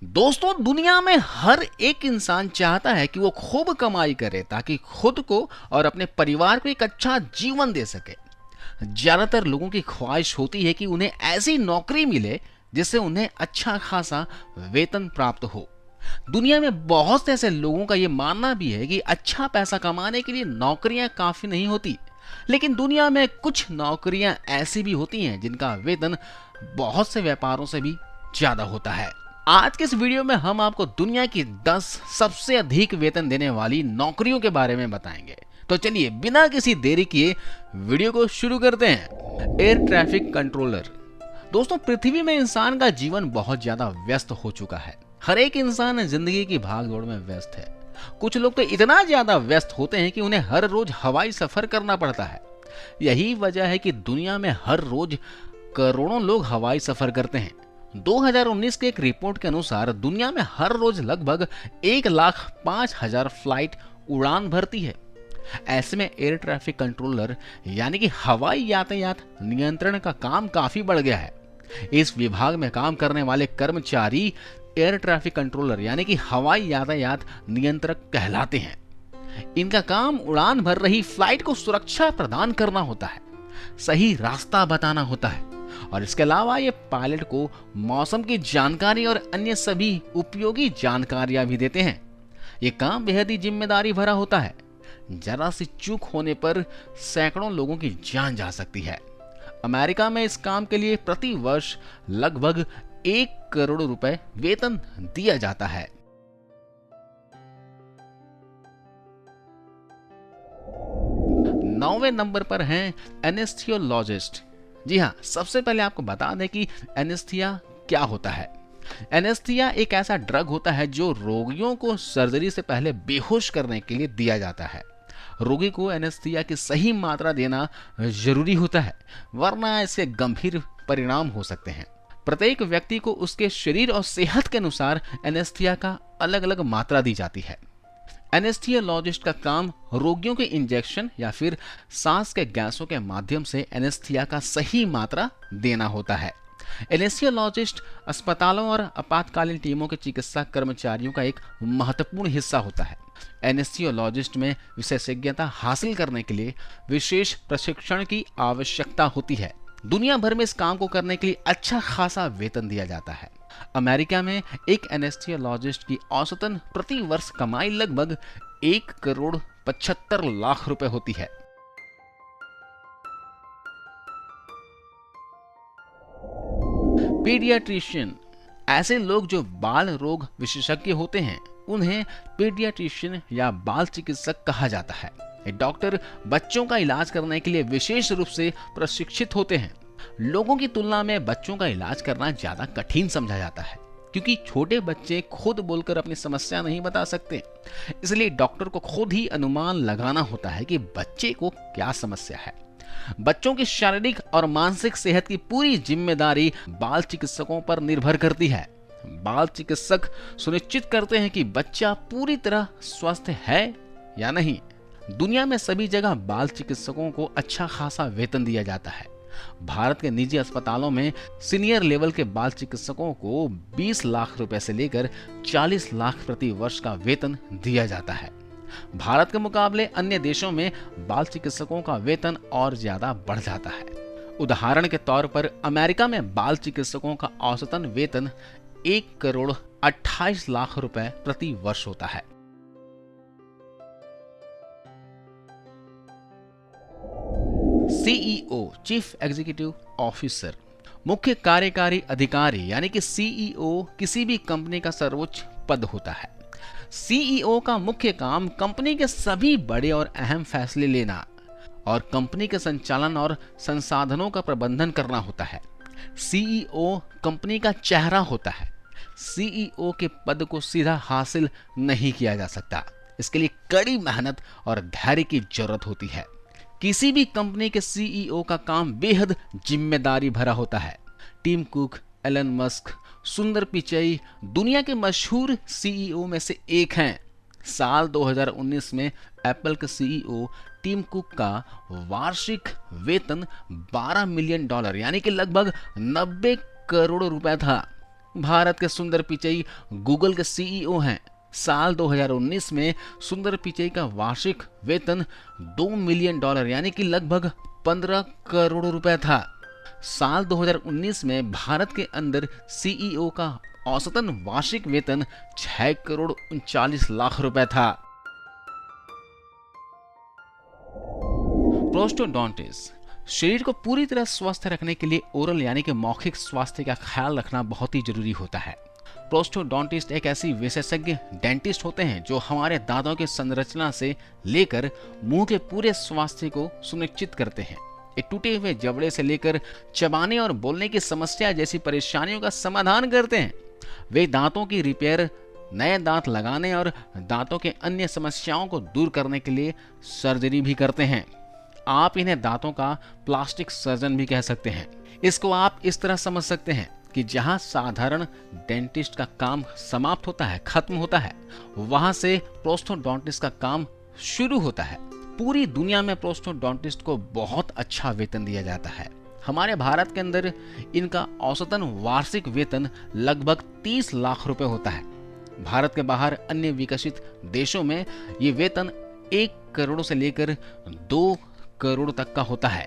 दोस्तों, दुनिया में हर एक इंसान चाहता है कि वो खूब कमाई करे ताकि खुद को और अपने परिवार को एक अच्छा जीवन दे सके। ज्यादातर लोगों की ख्वाहिश होती है कि उन्हें ऐसी नौकरी मिले जिससे उन्हें अच्छा खासा वेतन प्राप्त हो। दुनिया में बहुत से ऐसे लोगों का ये मानना भी है कि अच्छा पैसा कमाने के लिए नौकरियां काफी नहीं होती, लेकिन दुनिया में कुछ नौकरियां ऐसी भी होती हैं जिनका वेतन बहुत से व्यापारों से भी ज्यादा होता है। आज के इस वीडियो में हम आपको दुनिया की 10 सबसे अधिक वेतन देने वाली नौकरियों के बारे में बताएंगे। तो चलिए बिना किसी देरी किए वीडियो को शुरू करते हैं। Air traffic controller. दोस्तों, पृथ्वी में इंसान का जीवन बहुत ज्यादा व्यस्त हो चुका है। हर एक इंसान जिंदगी की भागदौड़ में व्यस्त है। कुछ लोग तो इतना ज्यादा व्यस्त होते हैं कि उन्हें हर रोज हवाई सफर करना पड़ता है। यही वजह है कि दुनिया में हर रोज करोड़ों लोग हवाई सफर करते हैं। 2019 के एक रिपोर्ट के अनुसार दुनिया में हर रोज लगभग 1,05,000 फ्लाइट उड़ान भरती है। ऐसे में एयर ट्रैफिक कंट्रोलर यानी कि हवाई यातायात नियंत्रण का काम काफी बढ़ गया है। इस विभाग में काम करने वाले कर्मचारी एयर ट्रैफिक कंट्रोलर यानी कि हवाई यातायात नियंत्रक कहलाते हैं। इनका काम उड़ान भर रही फ्लाइट को सुरक्षा प्रदान करना होता है, सही रास्ता बताना होता है और इसके अलावा ये पायलट को मौसम की जानकारी और अन्य सभी उपयोगी जानकारियां भी देते हैं। ये काम बेहद ही जिम्मेदारी भरा होता है। जरा सी चूक होने पर सैकड़ों लोगों की जान जा सकती है। अमेरिका में इस काम के लिए प्रति वर्ष लगभग 1 करोड़ रुपए वेतन दिया जाता है। 9वें नंबर पर हैं एनेस्थीसियोलॉजिस्ट। जी हाँ, सबसे पहले आपको बता दें कि एनेस्थीसिया क्या होता है। एनेस्थीसिया एक ऐसा ड्रग होता है जो रोगियों को सर्जरी से पहले बेहोश करने के लिए दिया जाता है। रोगी को एनेस्थीसिया की सही मात्रा देना जरूरी होता है, वरना इसके गंभीर परिणाम हो सकते हैं। प्रत्येक व्यक्ति को उसके शरीर और सेहत के अनुसार एनेस्थीसिया का अलग अलग मात्रा दी जाती है। एनेस्थीसियोलॉजिस्ट का काम रोगियों के इंजेक्शन या फिर सांस के गैसों के माध्यम से एनेस्थीसिया का सही मात्रा देना होता है। एनेस्थीसियोलॉजिस्ट अस्पतालों और आपातकालीन टीमों के चिकित्सा कर्मचारियों का एक महत्वपूर्ण हिस्सा होता है। एनेस्थीसियोलॉजिस्ट में विशेषज्ञता हासिल करने के लिए विशेष प्रशिक्षण की आवश्यकता होती है। दुनिया भर में इस काम को करने के लिए अच्छा खासा वेतन दिया जाता है। अमेरिका में एक एनेस्थीसियोलॉजिस्ट की औसतन प्रति वर्ष कमाई लगभग 1 करोड़ 75 लाख रुपए होती है। पीडियाट्रिशियन। ऐसे लोग जो बाल रोग विशेषज्ञ होते हैं उन्हें पीडियाट्रिशियन या बाल चिकित्सक कहा जाता है। डॉक्टर बच्चों का इलाज करने के लिए विशेष रूप से प्रशिक्षित होते हैं। लोगों की तुलना में बच्चों का इलाज करना ज्यादा कठिन समझा जाता है, क्योंकि छोटे बच्चे खुद बोलकर अपनी समस्या नहीं बता सकते। इसलिए डॉक्टर को खुद ही अनुमान लगाना होता है कि बच्चे को क्या समस्या है। बच्चों की शारीरिक और मानसिक सेहत की पूरी जिम्मेदारी बाल चिकित्सकों पर निर्भर करती है। बाल चिकित्सक सुनिश्चित करते हैं कि बच्चा पूरी तरह स्वस्थ है या नहीं। दुनिया में सभी जगह बाल चिकित्सकों को अच्छा खासा वेतन दिया जाता है। भारत के निजी अस्पतालों में सीनियर लेवल के बाल चिकित्सकों को 20 लाख रुपए से लेकर 40 लाख प्रति वर्ष का वेतन दिया जाता है। भारत के मुकाबले अन्य देशों में बाल चिकित्सकों का वेतन और ज्यादा बढ़ जाता है। उदाहरण के तौर पर अमेरिका में बाल चिकित्सकों का औसतन वेतन 1 करोड़ 28 लाख रुपए प्रति वर्ष होता है। सीईओ, चीफ एग्जीक्यूटिव ऑफिसर, मुख्य कार्यकारी अधिकारी यानी कि सीईओ किसी भी कंपनी का सर्वोच्च पद होता है। सीईओ का मुख्य काम कंपनी के सभी बड़े और अहम फैसले लेना और कंपनी के संचालन और संसाधनों का प्रबंधन करना होता है। सीईओ कंपनी का चेहरा होता है। सीईओ के पद को सीधा हासिल नहीं किया जा सकता। इसके लिए कड़ी मेहनत और धैर्य की जरूरत होती है। किसी भी कंपनी के सीईओ का काम बेहद जिम्मेदारी भरा होता है। टिम कुक, एलन मस्क, सुंदर पिचई दुनिया के मशहूर सीईओ में से एक हैं। साल 2019 में एप्पल के सीईओ टिम कुक का वार्षिक वेतन $12 मिलियन यानी कि लगभग 90 करोड़ रुपए था। भारत के सुंदर पिचई गूगल के सीईओ हैं। साल 2019 में सुंदर पिचई का वार्षिक वेतन $2 मिलियन यानी कि लगभग 15 करोड़ रुपए था। साल 2019 में भारत के अंदर सीईओ का औसतन वार्षिक वेतन 6 करोड़ 39 लाख रुपए था। प्रोस्टोडोंटिस्ट शरीर को पूरी तरह स्वस्थ रखने के लिए ओरल यानी कि मौखिक स्वास्थ्य का ख्याल रखना बहुत ही जरूरी होता है। प्रोस्टोडोंटिस्ट एक ऐसी विशेषज्ञ डेंटिस्ट होते हैं जो हमारे दांतों की संरचना से लेकर मुंह के पूरे स्वास्थ्य को सुनिश्चित करते हैं। ये टूटे हुए जबड़े से लेकर चबाने और बोलने की समस्या जैसी परेशानियों का समाधान करते हैं। वे दांतों की रिपेयर, नए दांत लगाने और दांतों के अन्य समस्याओं को दूर करने के लिए सर्जरी भी करते हैं। आप इन्हें दांतों का प्लास्टिक सर्जन भी कह सकते हैं। इसको आप इस तरह समझ सकते हैं कि जहां साधारण डेंटिस्ट का काम समाप्त होता है, खत्म होता है, वहां से प्रोस्टोडोंटिस्ट का काम शुरू होता है। पूरी दुनिया में प्रोस्टोडोंटिस्ट को बहुत अच्छा वेतन दिया जाता है। हमारे भारत के अंदर इनका औसतन वार्षिक वेतन लगभग 30 लाख रुपए होता है। भारत के बाहर अन्य विकसित देशों में ये वेतन 1 करोड़ से लेकर 2 करोड़ तक का होता है।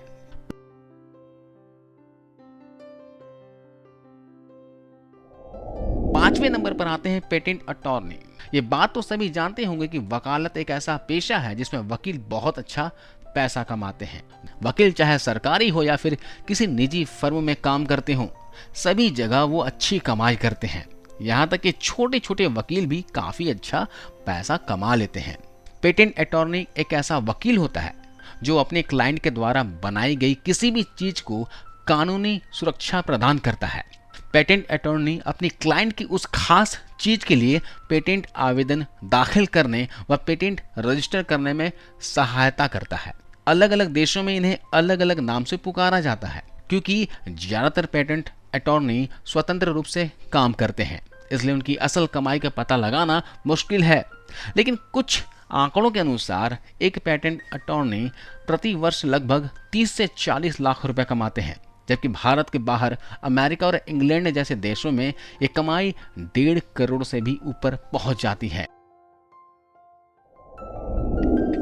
पांचवें नंबर पर आते हैं पेटेंट अटॉर्नी। ये बात तो सभी जानते होंगे कि वकालत एक ऐसा पेशा है जिसमें वकील बहुत अच्छा पैसा कमाते हैं। वकील चाहे सरकारी हो या फिर किसी निजी फर्म में काम करते हो, सभी जगह वो अच्छी कमाई करते हैं। यहाँ तक कि छोटे छोटे वकील भी काफी अच्छा पैसा कमा लेते हैं। पेटेंट अटॉर्नी एक ऐसा वकील होता है जो अपने क्लाइंट के द्वारा बनाई गई किसी भी चीज को कानूनी सुरक्षा प्रदान करता है। पेटेंट अटॉर्नी अपनी क्लाइंट की उस खास चीज के लिए पेटेंट आवेदन दाखिल करने व पेटेंट रजिस्टर करने में सहायता करता है। अलग अलग देशों में इन्हें अलग अलग नाम से पुकारा जाता है क्योंकि ज्यादातर पेटेंट अटॉर्नी स्वतंत्र रूप से काम करते हैं, इसलिए उनकी असल कमाई का पता लगाना मुश्किल है। लेकिन कुछ आंकड़ों के अनुसार एक पेटेंट अटॉर्नी प्रति वर्ष लगभग 30 से 40 लाख रुपए कमाते हैं, जबकि भारत के बाहर अमेरिका और इंग्लैंड जैसे देशों में ये कमाई 1.5 करोड़ से भी ऊपर पहुंच जाती है।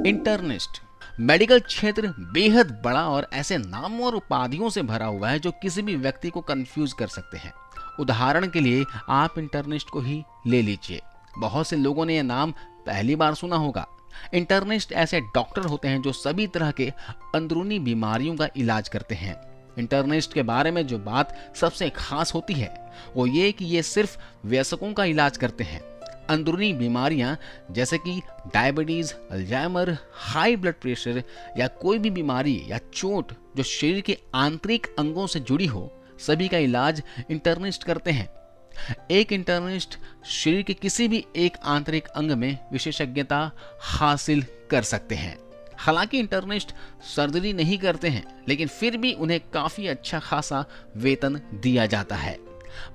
इंटर्निस्ट मेडिकल क्षेत्र बेहद बड़ा और ऐसे नामों और उपाधियों से भरा हुआ है जो किसी भी व्यक्ति को कंफ्यूज कर सकते हैं। उदाहरण के लिए आप इंटर्निस्ट को ही ले लीजिए। बहुत से लोगों ने यह नाम पहली बार सुना होगा। इंटर्निस्ट ऐसे डॉक्टर होते हैं जो सभी तरह के अंदरूनी बीमारियों का इलाज करते हैं। इंटर्निस्ट के बारे में जो बात सबसे खास होती है वो ये कि ये सिर्फ वयस्कों का इलाज करते हैं। अंदरूनी बीमारियां जैसे कि diabetes, Alzheimer, high blood pressure या कोई भी बीमारी या चोट जो शरीर के आंतरिक अंगों से जुड़ी हो, सभी का इलाज इंटर्निस्ट करते हैं। एक इंटर्निस्ट शरीर के किसी भी एक आंतरिक अंग में विशेषज्ञता हासिल कर सकते हैं। हालांकि इंटर्निस्ट सर्जरी नहीं करते हैं, लेकिन फिर भी उन्हें काफी अच्छा खासा वेतन दिया जाता है।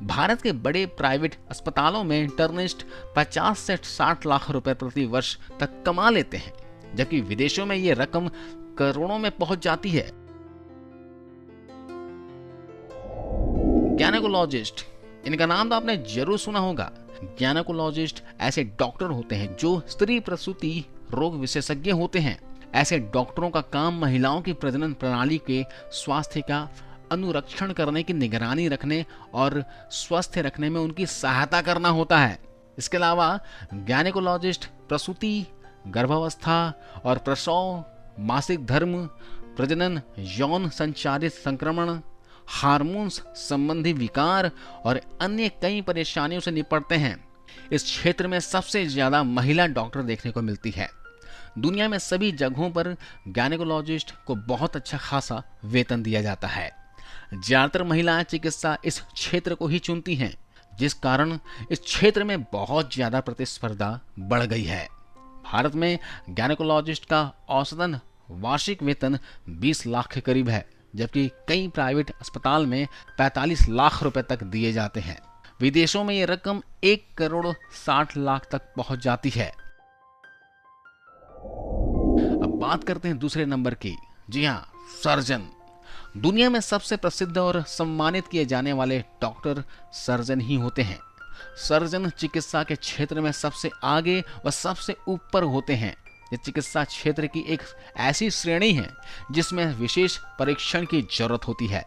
भारत के बड़े प्राइवेट अस्पतालों में इंटर्निस्ट 50 से 60 लाख रुपए प्रति वर्ष तक कमा लेते हैं, जबकि विदेशों में ये रकम करोड़ों में पहुंच जाती है। गायनेकोलॉजिस्ट, इनका नाम तो आपने जरूर सुना होगा। गायनेकोलॉजिस्ट ऐसे डॉक्टर होते हैं जो स्त्री प्रसूति रोग विशेषज्ञ होते हैं। ऐसे डॉक्टरों का काम महिलाओं की प्रजनन प्रणाली के स्वास्थ्य का अनुरक्षण करने की निगरानी रखने और स्वस्थ रखने में उनकी सहायता करना होता है। इसके अलावा गायनेकोलॉजिस्ट प्रसूति, गर्भावस्था और प्रसव, मासिक धर्म, प्रजनन, यौन संचारित संक्रमण, हार्मोन्स संबंधी विकार और अन्य कई परेशानियों से निपटते हैं। इस क्षेत्र में सबसे ज्यादा महिला डॉक्टर देखने को मिलती है। दुनिया में सभी जगहों पर गायनेकोलॉजिस्ट को बहुत अच्छा खासा वेतन दिया जाता है। ज्यादातर महिलाएं चिकित्सा इस क्षेत्र को ही चुनती हैं, जिस कारण इस क्षेत्र में बहुत ज्यादा प्रतिस्पर्धा बढ़ गई है। भारत में गायनेकोलॉजिस्ट का औसतन वार्षिक वेतन 20 लाख के करीब है, जबकि कई प्राइवेट अस्पताल में 45 लाख रुपए तक दिए जाते हैं। विदेशों में यह रकम 1 करोड़ 60 लाख तक पहुंच जाती है। अब बात करते हैं दूसरे नंबर की। जी हाँ, सर्जन। दुनिया में सबसे प्रसिद्ध और सम्मानित किए जाने वाले डॉक्टर सर्जन ही होते हैं। सर्जन चिकित्सा के क्षेत्र में सबसे आगे व सबसे ऊपर होते हैं। ये चिकित्सा क्षेत्र की एक ऐसी श्रेणी है जिसमें विशेष परीक्षण की जरूरत होती है।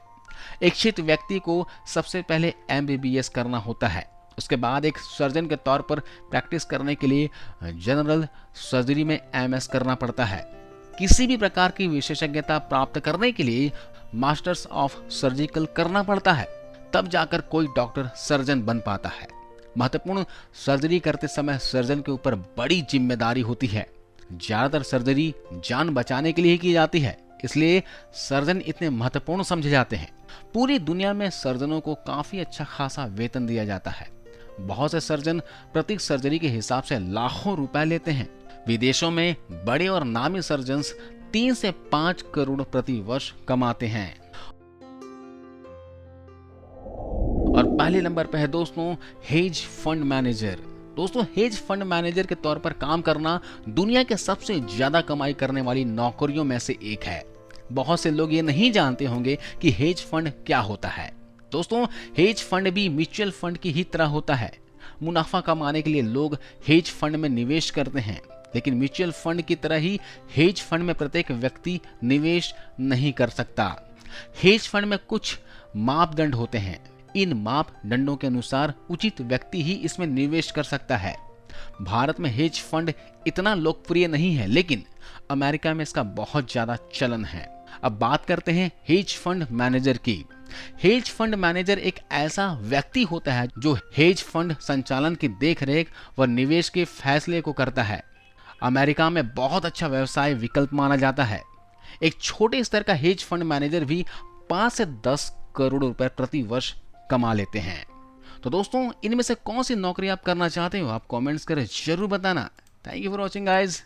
इच्छित व्यक्ति को सबसे पहले MBBS करना होता है। उसके बाद एक सर्जन के तौर पर प्रैक्टिस करने के लिए जनरल सर्जरी में MS करना पड़ता है। किसी भी प्रकार की विशेषज्ञता प्राप्त करने के लिए मास्टर्स ऑफ सर्जिकल करना पड़ता है, तब जाकर कोई डॉक्टर सर्जन बन पाता है। महत्वपूर्ण सर्जरी करते समय सर्जन के ऊपर बड़ी जिम्मेदारी होती है। ज्यादातर सर्जरी जान बचाने के लिए ही की जाती है, इसलिए सर्जन इतने महत्वपूर्ण समझे जाते हैं। पूरी दुनिया में सर्जनों को काफी अच्छा खासा वेतन दिया जाता है। बहुत से सर्जन प्रति सर्जरी के हिसाब से लाखों रुपए लेते हैं। विदेशों में बड़े और नामी सर्जन्स 3 से 5 करोड़ प्रति वर्ष कमाते हैं। और पहले नंबर पे है दोस्तों हेज फंड मैनेजर। दोस्तों हेज फंड मैनेजर के तौर पर काम करना दुनिया के सबसे ज्यादा कमाई करने वाली नौकरियों में से एक है। बहुत से लोग ये नहीं जानते होंगे कि हेज फंड क्या होता है। दोस्तों हेज फंड भी म्यूचुअल फंड की ही तरह होता है। मुनाफा कमाने के लिए लोग हेज फंड में निवेश करते हैं, लेकिन म्यूचुअल फंड की तरह ही हेज फंड में प्रत्येक व्यक्ति निवेश नहीं कर सकता। हेज फंड में कुछ मापदंड होते हैं। इन मापदंडों के अनुसार उचित व्यक्ति ही इसमें निवेश कर सकता है। भारत में हेज फंड इतना लोकप्रिय नहीं है, लेकिन अमेरिका में इसका बहुत ज्यादा चलन है। अब बात करते हैं हेज फंड मैनेजर की। हेज फंड मैनेजर एक ऐसा व्यक्ति होता है जो हेज फंड संचालन की देखरेख व निवेश के फैसले को करता है। अमेरिका में बहुत अच्छा व्यवसाय विकल्प माना जाता है। एक छोटे स्तर का हेज फंड मैनेजर भी 5 से 10 करोड़ रुपए प्रति वर्ष कमा लेते हैं। तो दोस्तों इनमें से कौन सी नौकरी आप करना चाहते हो, आप कमेंट्स करें जरूर बताना। Thank you for watching guys.